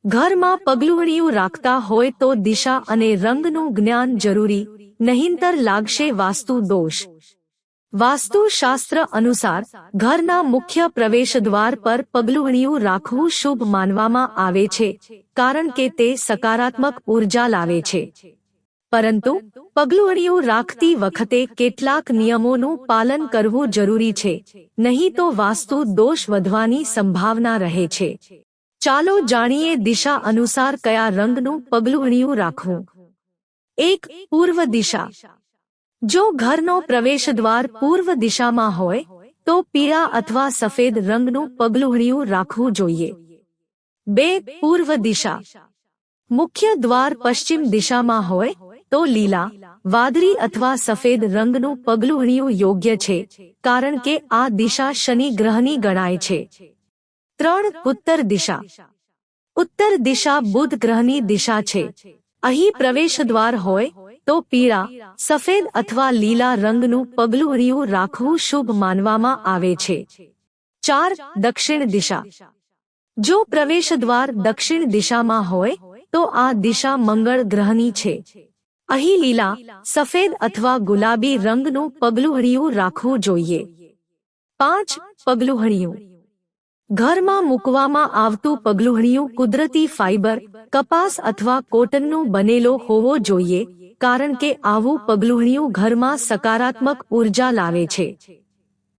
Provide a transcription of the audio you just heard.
ઘરમાં પગલુંવડિયું રાખતા હોય તો દિશા અને રંગનું જ્ઞાન જરૂરી, નહીંતર લાગશે વાસ્તુ દોષ। વાસ્તુશાસ્ત્ર અનુસાર ઘરના મુખ્ય પ્રવેશદ્વાર પર પગલુંવડિયું રાખવું શુભ માનવામાં આવે છે, કારણ કે તે સકારાત્મક ઉર્જા લાવે છે। પરંતુ પગલુંવડિયું રાખતી વખતે કેટલાક નિયમોનું પાલન કરવું જરૂરી છે, નહીં તો વાસ્તુ દોષ વધવાની સંભાવના રહે છે। ચાલો જાણીએ દિશા અનુસાર કયા રંગનું પગલુંવડિયું રાખવું। 1. પૂર્વ દિશા। જો ઘરનો પ્રવેશદ્વાર પૂર્વ દિશામાં હોય તો પીળા અથવા સફેદ રંગનું પગલુંવડિયું રાખવું જોઈએ। 2. પૂર્વ દિશા। મુખ્ય દ્વાર પશ્ચિમ દિશામાં હોય તો લીલા, વાદળી અથવા સફેદ રંગનું પગલુંવડિયું યોગ્ય છે, કારણ કે આ દિશા શનિ ગ્રહની ગણાય છે। 3. ઉત્તર દિશા। ઉત્તર દિશા બુધ ગ્રહની દિશા છે। અહીં પ્રવેશદ્વાર હોય તો પીળા, સફેદ અથવા લીલા રંગનું પગલુંવડિયું રાખવું શુભ માનવામાં આવે છે। 4. દક્ષિણ દિશા। જો પ્રવેશદ્વાર દક્ષિણ દિશામાં હોય તો આ દિશા મંગળ ગ્રહની છે। અહીં લીલા, સફેદ અથવા ગુલાબી રંગનું પગલુંવડિયું રાખવું જોઈએ। 5. પગલુંવડિયું। ઘરમાં મૂકવામાં આવતું પગલુંવડિયું કુદરતી ફાઇબર, કપાસ અથવા કોટનનું બનેલો હોવો જોઈએ, કારણ કે આવું પગલુંવડિયું ઘરમાં સકારાત્મક ઉર્જા લાવે છે।